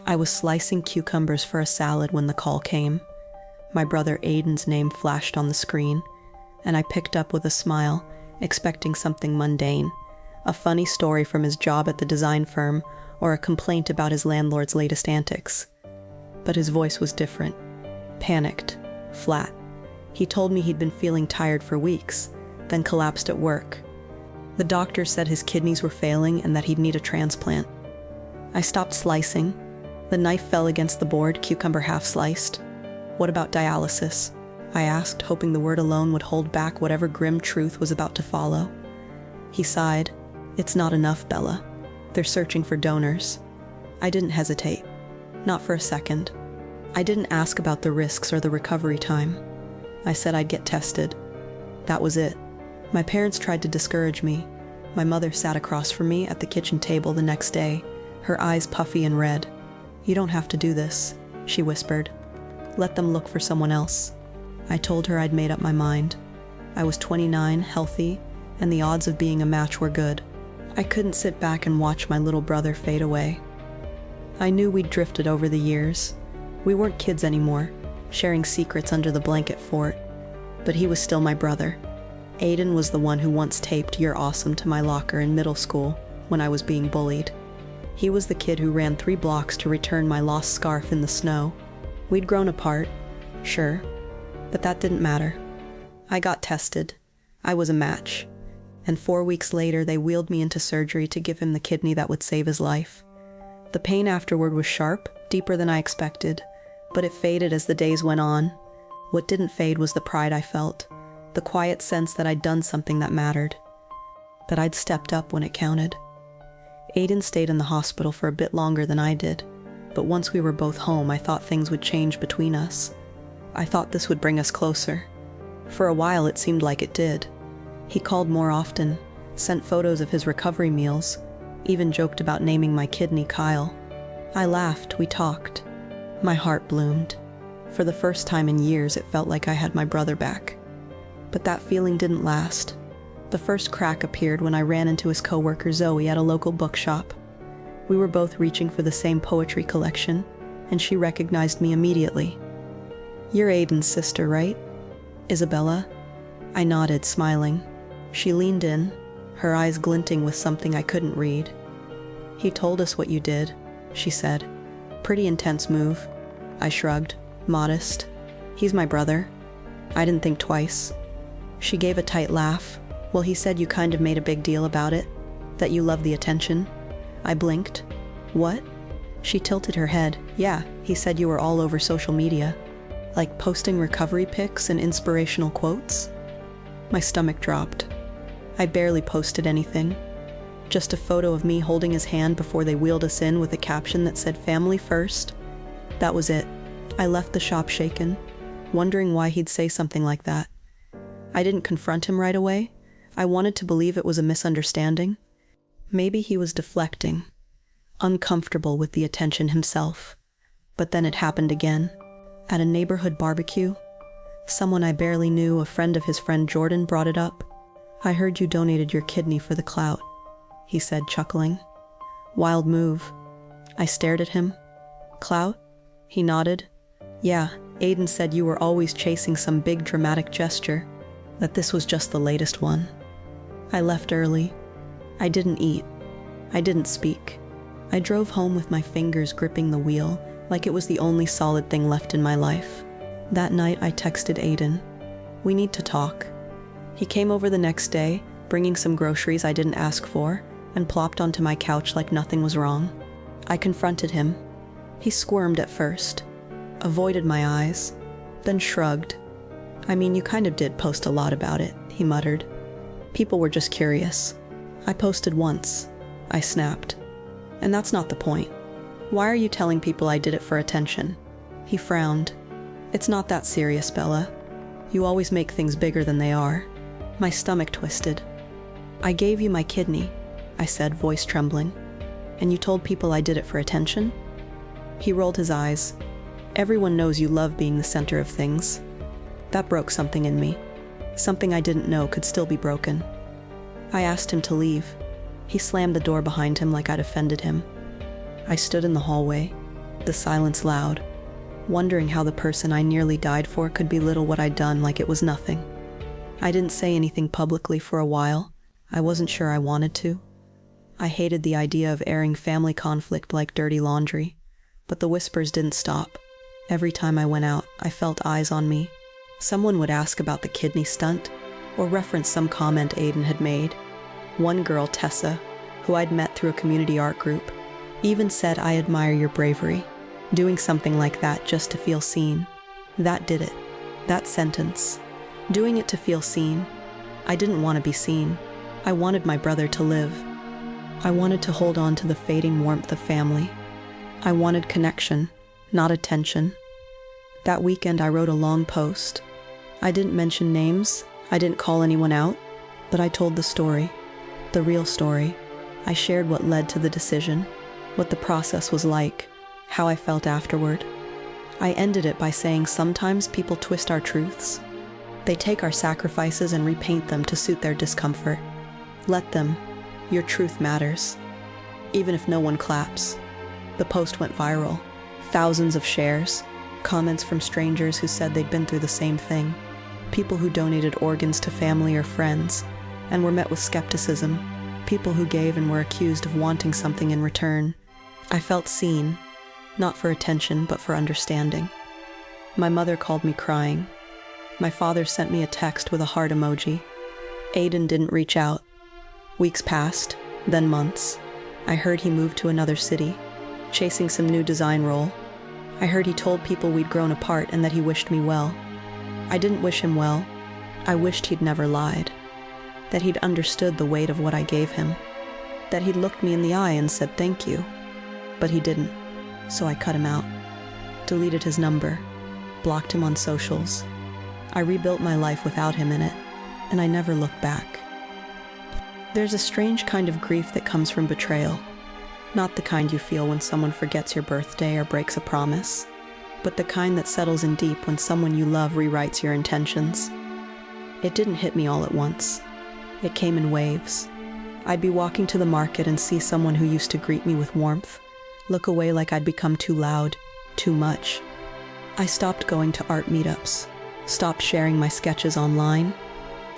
I was slicing cucumbers for a salad when the call came. My brother Aiden's name flashed on the screen, and I picked up with a smile, expecting something mundane, a funny story from his job at the design firm or a complaint about his landlord's latest antics. But his voice was different, panicked, flat. He told me he'd been feeling tired for weeks, then collapsed at work. The doctor said his kidneys were failing and that he'd need a transplant. I stopped slicing. The knife fell against the board, cucumber half sliced. "What about dialysis?" I asked, hoping the word alone would hold back whatever grim truth was about to follow. He sighed. "It's not enough, Bella. They're searching for donors." I didn't hesitate. Not for a second. I didn't ask about the risks or the recovery time. I said I'd get tested. That was it. My parents tried to discourage me. My mother sat across from me at the kitchen table the next day, her eyes puffy and red. "You don't have to do this," she whispered. "Let them look for someone else." I told her I'd made up my mind. I was 29, healthy, and the odds of being a match were good. I couldn't sit back and watch my little brother fade away. I knew we'd drifted over the years. We weren't kids anymore, sharing secrets under the blanket fort. But he was still my brother. Aiden was the one who once taped "You're awesome" to my locker in middle school when I was being bullied. He was the kid who ran 3 blocks to return my lost scarf in the snow. We'd grown apart, sure, but that didn't matter. I got tested. I was a match. And 4 weeks later, they wheeled me into surgery to give him the kidney that would save his life. The pain afterward was sharp, deeper than I expected, but it faded as the days went on. What didn't fade was the pride I felt, the quiet sense that I'd done something that mattered, that I'd stepped up when it counted. Aiden stayed in the hospital for a bit longer than I did, but once we were both home, I thought things would change between us. I thought this would bring us closer. For a while, it seemed like it did. He called more often, sent photos of his recovery meals, even joked about naming my kidney Kyle. I laughed, we talked. My heart bloomed. For the first time in years, it felt like I had my brother back. But that feeling didn't last. The first crack appeared when I ran into his coworker Zoe at a local bookshop. We were both reaching for the same poetry collection, and she recognized me immediately. "You're Aiden's sister, right? Isabella?" I nodded, smiling. She leaned in, her eyes glinting with something I couldn't read. "He told us what you did," she said. "Pretty intense move." I shrugged, modest. "He's my brother." I didn't think twice. She gave a tight laugh. "Well, he said you kind of made a big deal about it, that you love the attention." I blinked. "What?" She tilted her head. "Yeah, he said you were all over social media. Like posting recovery pics and inspirational quotes." My stomach dropped. I barely posted anything. Just a photo of me holding his hand before they wheeled us in with a caption that said "Family first." That was it. I left the shop shaken, wondering why he'd say something like that. I didn't confront him right away. I wanted to believe it was a misunderstanding. Maybe he was deflecting, uncomfortable with the attention himself. But then it happened again. At a neighborhood barbecue, someone I barely knew, a friend of his friend Jordan, brought it up. "I heard you donated your kidney for the clout," he said, chuckling. "Wild move." I stared at him. "Clout?" He nodded. "Yeah, Aiden said you were always chasing some big dramatic gesture, that this was just the latest one." I left early. I didn't eat. I didn't speak. I drove home with my fingers gripping the wheel, like it was the only solid thing left in my life. That night I texted Aiden. "We need to talk." He came over the next day, bringing some groceries I didn't ask for, and plopped onto my couch like nothing was wrong. I confronted him. He squirmed at first, avoided my eyes, then shrugged. "I mean, you kind of did post a lot about it," he muttered. "People were just curious." "I posted once," I snapped. "And that's not the point. Why are you telling people I did it for attention?" He frowned. "It's not that serious, Bella. You always make things bigger than they are." My stomach twisted. "I gave you my kidney," I said, voice trembling. "And you told people I did it for attention?" He rolled his eyes. "Everyone knows you love being the center of things." That broke something in me. Something I didn't know could still be broken. I asked him to leave. He slammed the door behind him like I'd offended him. I stood in the hallway. the silence loud, wondering how the person I nearly died for could belittle what I'd done like it was nothing. I didn't say anything publicly for a while. I wasn't sure I wanted to. I hated the idea of airing family conflict like dirty laundry, but the whispers didn't stop. Every time I went out, I felt eyes on me. Someone would ask about the kidney stunt, or reference some comment Aiden had made. One girl, Tessa, who I'd met through a community art group, even said, "I admire your bravery." Doing something like that just to feel seen. That did it. That sentence. Doing it to feel seen. I didn't want to be seen. I wanted my brother to live. I wanted to hold on to the fading warmth of family. I wanted connection, not attention. That weekend I wrote a long post. I didn't mention names, I didn't call anyone out, but I told the story, the real story. I shared what led to the decision, what the process was like, how I felt afterward. I ended it by saying sometimes people twist our truths. They take our sacrifices and repaint them to suit their discomfort. Let them. Your truth matters. Even if no one claps. The post went viral. Thousands of shares. Comments from strangers who said they'd been through the same thing. People who donated organs to family or friends and were met with skepticism. People who gave and were accused of wanting something in return. I felt seen, not for attention, but for understanding. My mother called me crying. My father sent me a text with a heart emoji. Aiden didn't reach out. Weeks passed, then months. I heard he moved to another city, chasing some new design role. I heard he told people we'd grown apart and that he wished me well. I didn't wish him well. I wished he'd never lied. That he'd understood the weight of what I gave him. That he'd looked me in the eye and said thank you. But he didn't, so I cut him out. Deleted his number. Blocked him on socials. I rebuilt my life without him in it, and I never looked back. There's a strange kind of grief that comes from betrayal. Not the kind you feel when someone forgets your birthday or breaks a promise, but the kind that settles in deep when someone you love rewrites your intentions. It didn't hit me all at once. It came in waves. I'd be walking to the market and see someone who used to greet me with warmth, look away like I'd become too loud, too much. I stopped going to art meetups, stopped sharing my sketches online.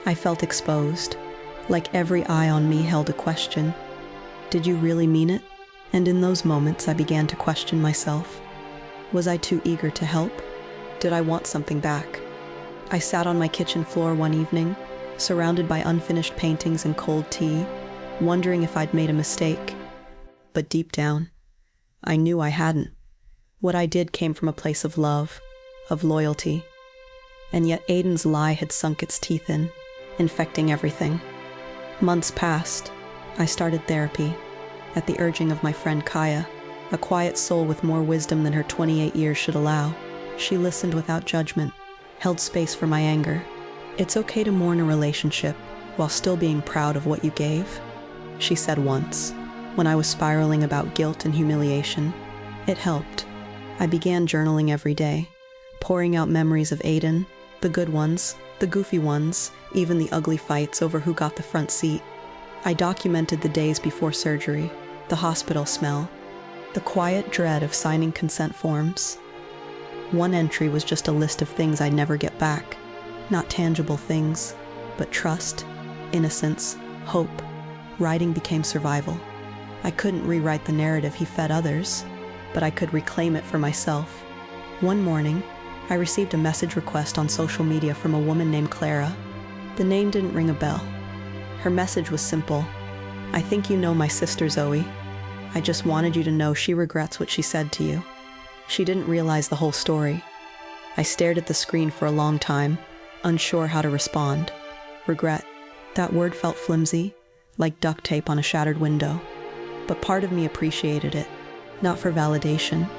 I felt exposed, like every eye on me held a question. Did you really mean it? And in those moments I began to question myself. Was I too eager to help? Did I want something back? I sat on my kitchen floor one evening, surrounded by unfinished paintings and cold tea, wondering if I'd made a mistake. But deep down, I knew I hadn't. What I did came from a place of love, of loyalty. And yet Aiden's lie had sunk its teeth in, infecting everything. Months passed. I started therapy, at the urging of my friend Kaya, a quiet soul with more wisdom than her 28 years should allow. She listened without judgment, held space for my anger. It's okay to mourn a relationship while still being proud of what you gave, she said once, when I was spiraling about guilt and humiliation. It helped. I began journaling every day, pouring out memories of Aiden, the good ones, the goofy ones, even the ugly fights over who got the front seat. I documented the days before surgery, the hospital smell, the quiet dread of signing consent forms. One entry was just a list of things I'd never get back. Not tangible things, but trust, innocence, hope. Writing became survival. I couldn't rewrite the narrative he fed others, but I could reclaim it for myself. One morning, I received a message request on social media from a woman named Clara. The name didn't ring a bell. Her message was simple. I think you know my sister Zoe. I just wanted you to know she regrets what she said to you. She didn't realize the whole story. I stared at the screen for a long time, unsure how to respond. Regret. That word felt flimsy, like duct tape on a shattered window. But part of me appreciated it, not for validation,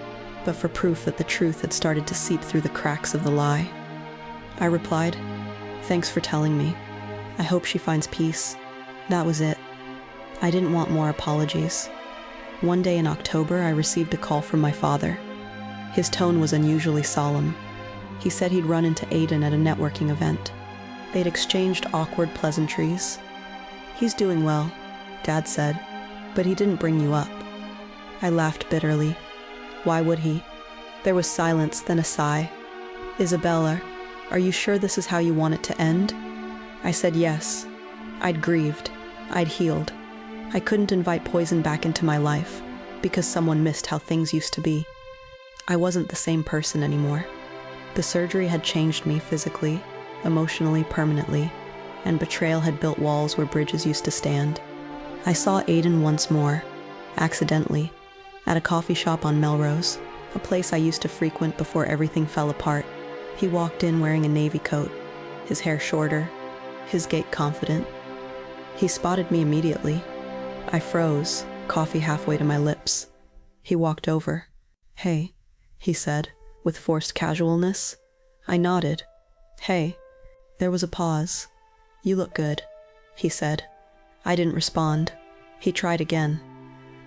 but for proof that the truth had started to seep through the cracks of the lie. I replied, "Thanks for telling me. I hope she finds peace." That was it. I didn't want more apologies. One day in October, I received a call from my father. His tone was unusually solemn. He said he'd run into Aiden at a networking event. They'd exchanged awkward pleasantries. "He's doing well," Dad said, "but he didn't bring you up." I laughed bitterly. Why would he? There was silence, then a sigh. Isabella, are you sure this is how you want it to end? I said yes. I'd grieved. I'd healed. I couldn't invite poison back into my life because someone missed how things used to be. I wasn't the same person anymore. The surgery had changed me physically, emotionally, permanently, and betrayal had built walls where bridges used to stand. I saw Aiden once more, accidentally, at a coffee shop on Melrose, a place I used to frequent before everything fell apart. He walked in wearing a navy coat, his hair shorter, his gait confident. He spotted me immediately. I froze, coffee halfway to my lips. He walked over. "Hey," he said, with forced casualness. I nodded. "Hey." There was a pause. "You look good," he said. I didn't respond. He tried again.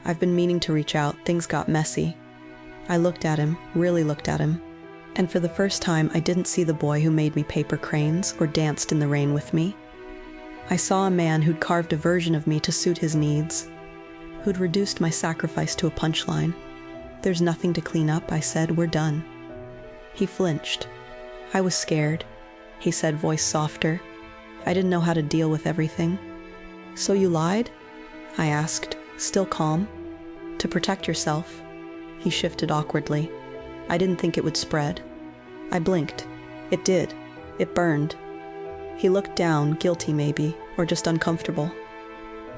"I've been meaning to reach out. Things got messy." I looked at him, really looked at him. And for the first time, I didn't see the boy who made me paper cranes or danced in the rain with me. I saw a man who'd carved a version of me to suit his needs, who'd reduced my sacrifice to a punchline. "There's nothing to clean up," I said. "We're done." He flinched. I was scared. He said, voice softer. I didn't know how to deal with everything. "So you lied?" I asked, still calm. "To protect yourself." He shifted awkwardly. I didn't think it would spread. I blinked. It did. It burned. He looked down, guilty maybe, or just uncomfortable.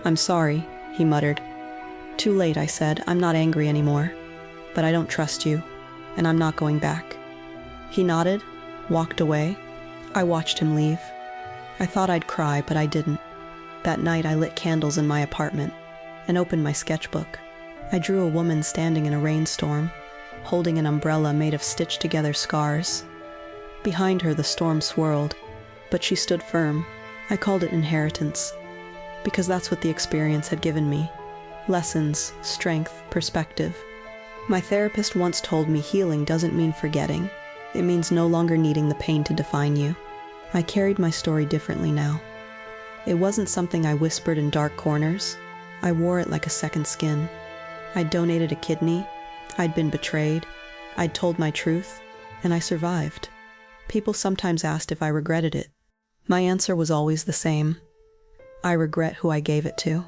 "I'm sorry," he muttered. "Too late," I said. "I'm not angry anymore. But I don't trust you, and I'm not going back." He nodded, walked away. I watched him leave. I thought I'd cry, but I didn't. That night I lit candles in my apartment and opened my sketchbook. I drew a woman standing in a rainstorm, holding an umbrella made of stitched-together scars. Behind her the storm swirled, but she stood firm. I called it inheritance, because that's what the experience had given me. Lessons, strength, perspective. My therapist once told me healing doesn't mean forgetting. It means no longer needing the pain to define you. I carried my story differently now. It wasn't something I whispered in dark corners. I wore it like a second skin. I'd donated a kidney. I'd been betrayed. I'd told my truth, and I survived. People sometimes asked if I regretted it. My answer was always the same. I regret who I gave it to,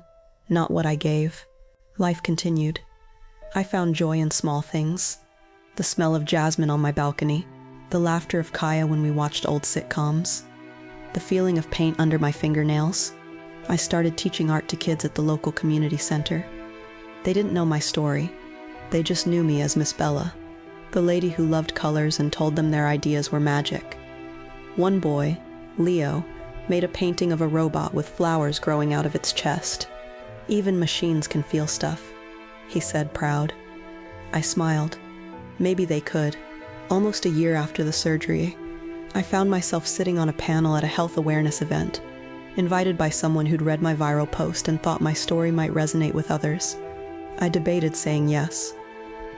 not what I gave. Life continued. I found joy in small things. The smell of jasmine on my balcony, the laughter of Kaya when we watched old sitcoms, the feeling of paint under my fingernails. I started teaching art to kids at the local community center. They didn't know my story. They just knew me as Miss Bella, the lady who loved colors and told them their ideas were magic. One boy, Leo, made a painting of a robot with flowers growing out of its chest. "Even machines can feel stuff," he said, proud. I smiled. Maybe they could. Almost a year after the surgery, I found myself sitting on a panel at a health awareness event, invited by someone who'd read my viral post and thought my story might resonate with others. I debated saying yes.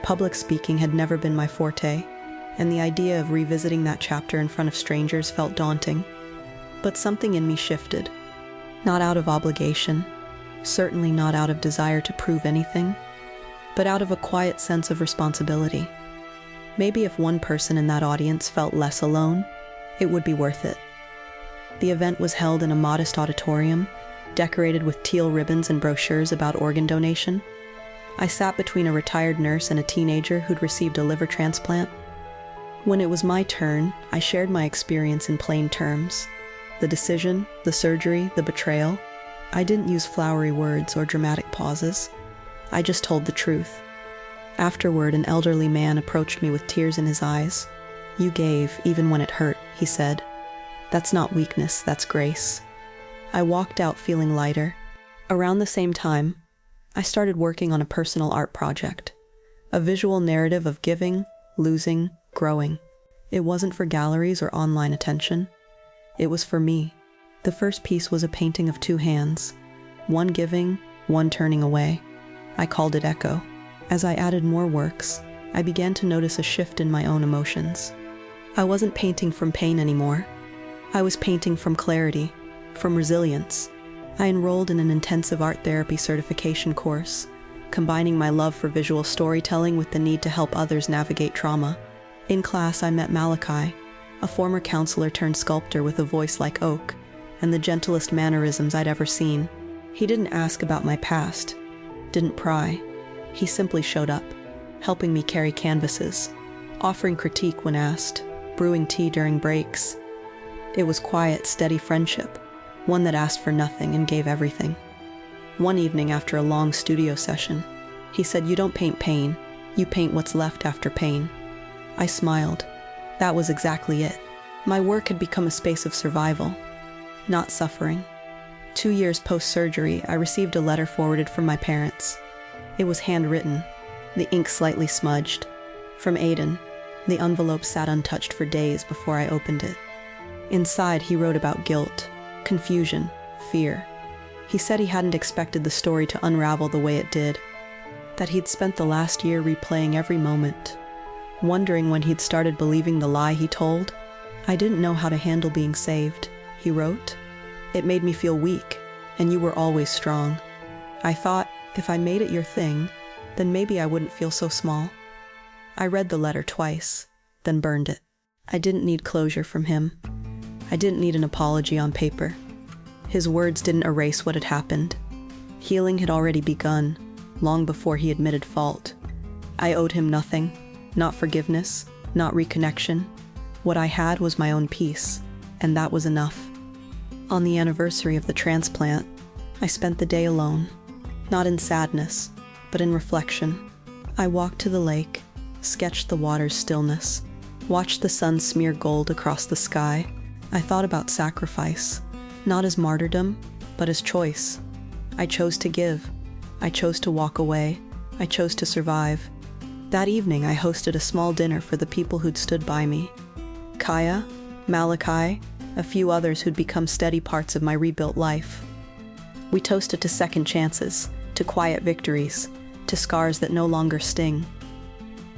Public speaking had never been my forte, and the idea of revisiting that chapter in front of strangers felt daunting. But something in me shifted. Not out of obligation, certainly not out of desire to prove anything, but out of a quiet sense of responsibility. Maybe if one person in that audience felt less alone, it would be worth it. The event was held in a modest auditorium, decorated with teal ribbons and brochures about organ donation. I sat between a retired nurse and a teenager who'd received a liver transplant. When it was my turn, I shared my experience in plain terms. The decision, the surgery, the betrayal. I didn't use flowery words or dramatic pauses. I just told the truth. Afterward, an elderly man approached me with tears in his eyes. "You gave, even when it hurt," he said. "That's not weakness, that's grace." I walked out feeling lighter. Around the same time, I started working on a personal art project. A visual narrative of giving, losing, growing. It wasn't for galleries or online attention. It was for me. The first piece was a painting of two hands, one giving, one turning away. I called it Echo. As I added more works, I began to notice a shift in my own emotions. I wasn't painting from pain anymore. I was painting from clarity, from resilience. I enrolled in an intensive art therapy certification course, combining my love for visual storytelling with the need to help others navigate trauma. In class, I met Malachi, a former counselor turned sculptor with a voice like oak and the gentlest mannerisms I'd ever seen. He didn't ask about my past, didn't pry. He simply showed up, helping me carry canvases, offering critique when asked, brewing tea during breaks. It was quiet, steady friendship, one that asked for nothing and gave everything. One evening after a long studio session, he said, "You don't paint pain, you paint what's left after pain." I smiled. That was exactly it. My work had become a space of survival, not suffering. 2 years post-surgery, I received a letter forwarded from my parents. It was handwritten, the ink slightly smudged. From Aiden, the envelope sat untouched for days before I opened it. Inside, he wrote about guilt, confusion, fear. He said he hadn't expected the story to unravel the way it did, that he'd spent the last year replaying every moment, wondering when he'd started believing the lie he told. "I didn't know how to handle being saved," he wrote. "It made me feel weak, and you were always strong. I thought, if I made it your thing, then maybe I wouldn't feel so small." I read the letter twice, then burned it. I didn't need closure from him. I didn't need an apology on paper. His words didn't erase what had happened. Healing had already begun, long before he admitted fault. I owed him nothing, not forgiveness, not reconnection. What I had was my own peace, and that was enough. On the anniversary of the transplant, I spent the day alone, not in sadness, but in reflection. I walked to the lake, sketched the water's stillness, watched the sun smear gold across the sky. I thought about sacrifice, not as martyrdom, but as choice. I chose to give. I chose to walk away. I chose to survive. That evening, I hosted a small dinner for the people who'd stood by me. Kaya, Malachi, a few others who'd become steady parts of my rebuilt life. We toasted to second chances, to quiet victories, to scars that no longer sting.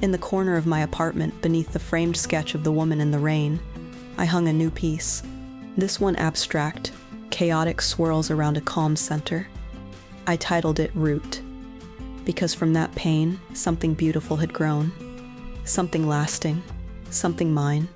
In the corner of my apartment, beneath the framed sketch of the woman in the rain, I hung a new piece. This one abstract, chaotic swirls around a calm center. I titled it Root, because from that pain, something beautiful had grown. Something lasting, something mine.